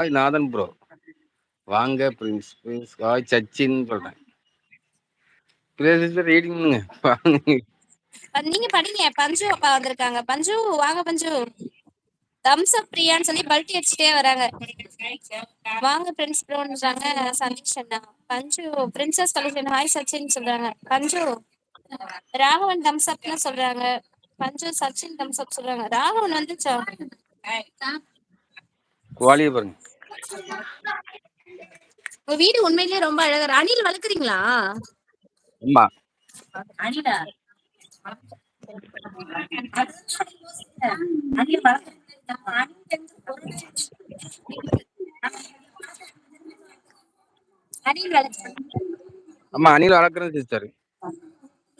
Hi நாதன் bro. வாங்க Prince. Hi Sachin சொல்றேன். Priya sister reading பண்ணுங்க. நீங்க படிங்க. பஞ்சு அப்பா வந்திருக்காங்க. பஞ்சு வாங்க பஞ்சு. தம்ஸ் அப் பிரியான்னு சொல்லி பல்ட்டி அடிச்சுட்டே வராங்க. வாங்க பிரின்ஸ் ப்ரோன்றாங்க சதீஷ் அண்ணா. பஞ்சு பிரின்சஸ் கலெக்ஷன் ஹாய் சச்சின் சொல்றாங்க. பஞ்சு ராகவன் தம்ஸ் அப்னு சொல்றாங்க. பஞ்சு சச்சின் தம்ஸ் அப் சொல்றாங்க. ராகவன் வந்துச்சா? குவாலியை பாருங்க. உங்க வீடு உண்மையிலேயே ரொம்ப அழகா. அணில் வளர்க்குறீங்களா? ஆமா. அணிலா அணில் வளர்க்குறேன். ஆமா அணில் வளர்க்குறேன் சிஸ்டர்.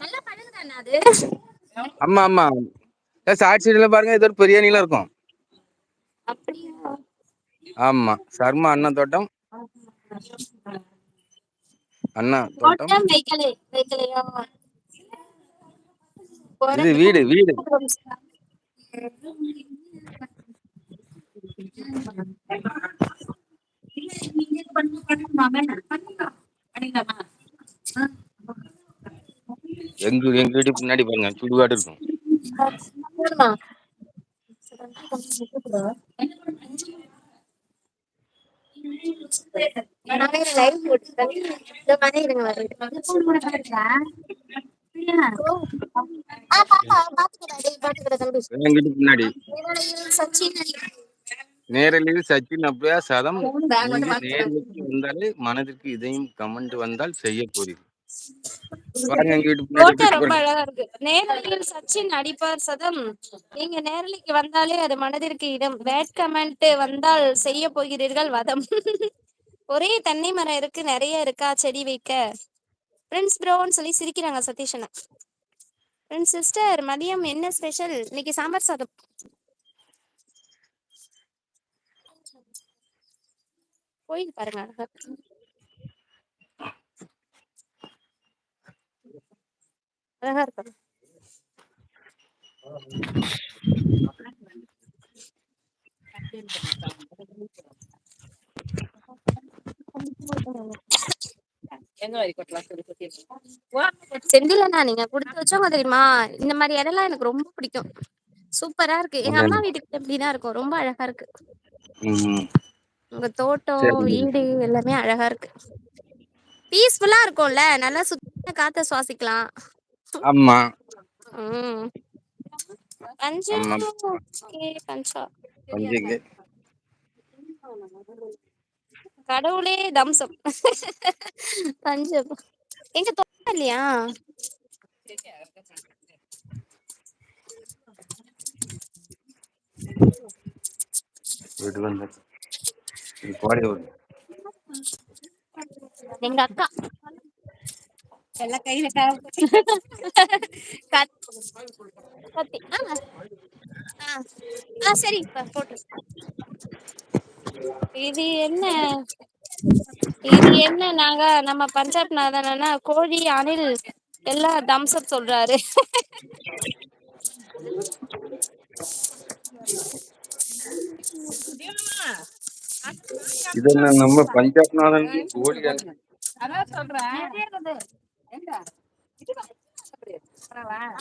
நல்லா பழகுதானே அது? ஆமா ஆமா. சாட்சியில பாருங்க இது ஒரு பெரிய அணிலா இருக்கும். அப்படியா? ஆமா சர்மா அண்ணா தோட்டம். அண்ணா தோட்டம். தோட்டம் வைக்கலையா? இது வீடு வீடு. எங்க வீட்டு பின்னாடி பாருங்க சுடுகாடு இருக்கும். எங்க வீட்டு பின்னாடி நேரலில் சச்சின் அப்படியா சதம். நீங்க நேரலுக்கு வந்தாலே மனதிற்கு இதையும் கமெண்ட் வந்தால் செய்ய போறீங்க. பாருங்க எங்க வீட்டு பின்னாடி ரொம்ப அழகா இருக்கு. நேரலில் சச்சின் அடிப்பார் சதம். நீங்க நேரலைக்கு வந்தாலே அது மனதிற்கு இடம். பேட் கமெண்ட் வந்தால் செய்ய போகிறீர்கள் வதம். ஒரே தென்னை மரம் இருக்கு, நிறைய இருக்கா செடி வைக்க? பிரின்ஸ் ப்ரோன்னு சொல்லி சிரிக்கிறாங்க சதீஷ் அண்ணா. பிரின்ஸ் சிஸ்டர் மதியம் என்ன ஸ்பெஷல்? இன்னைக்கு சாம்பார் சாதம். கோயில் பாருங்க அழகா இருக்கு. அழகா இருக்கு. செந்திலண்ணா நீங்க கொடுத்து வச்சவங்க தெரியுமா? இந்த மாதிரி இடம்லாம் எனக்கு ரொம்ப பிடிக்கும். சூப்பரா இருக்கு. எங்க அம்மா வீட்டுக்கு எப்படிதான் இருக்கும். ரொம்ப அழகா இருக்கு. உங்க தோட்டம் வீடு எல்லாமே அழகா இருக்கு. பீஸ்ஃபுல்லா இருக்கும்ல. நல்லா சுத்தமான காத்த சுவாசிக்கலாம். ஆமா. பஞ்சு பஞ்சா கடவுளே தம்சம். பஞ்சு எங்க தோட்டம் இல்லையா? எங்க அக்கா எல்லாம் கையில கத்தி. சரி போட்டு. இது என்ன நாங்க நம்ம பஞ்சாப் நாதனா கோழி அணில் எல்லாம் தம்சப் சொல்றாரு. இது நம்ம பஞ்சாப் நாதன் கோழி அதான் சொல்றேன்.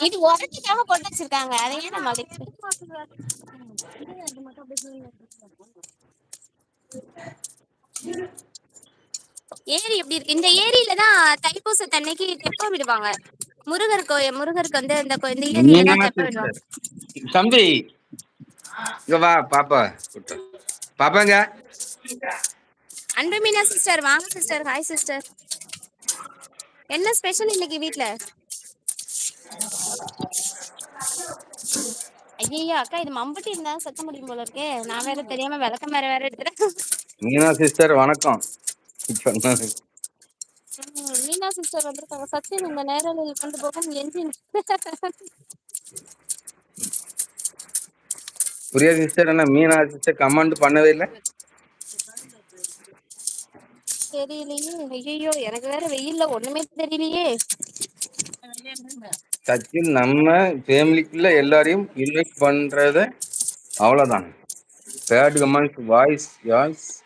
இது உரத்துக்காக போட்டு வச்சிருக்காங்க. அதையே நம்ம ஏரி எப்படி இருக்கு? இந்த ஏரியில தான் தைப்பூசத்தன்னைக்கு தெப்பம் விடுவாங்க. முருகருக்கு வந்து இந்த ஏரியில தான் தெப்பம் விடுவாங்க. தம்பி இங்க வா பாப்பா. பாப்பாங்க அன்பு மீனா சிஸ்டர் வாங்க சிஸ்டர். Hi sister. என்ன ஸ்பெஷல் இன்னைக்கு வீட்ல? ஐயா அக்கா இது மம்பட்டி இருந்தா சத்த முடியும் போல இருக்கே. நான் வேற தெரியாம விளக்கம் வேற எடுத்துறேன். மீனா சிஸ்டர் வணக்கம். மீனா சிஸ்டர் வந்திருக்காங்க. சச்சின் இந்த நேரலில் கொண்டு போகும் என்ஜின். பிரியா சிஸ்டர் என்ன மீனா சிஸ்டர் கமெண்ட் பண்ணவே இல்லை. தெரியலையே. ஐயோ எனக்கு வேற வெயில்ல ஒண்ணுமே தெரியலையே. சச்சின் நம்ம ஃபேமிலிக்குள்ள எல்லாரையும் இன்வைட் பண்றது அவ்வளவுதான். Third command voice, yours.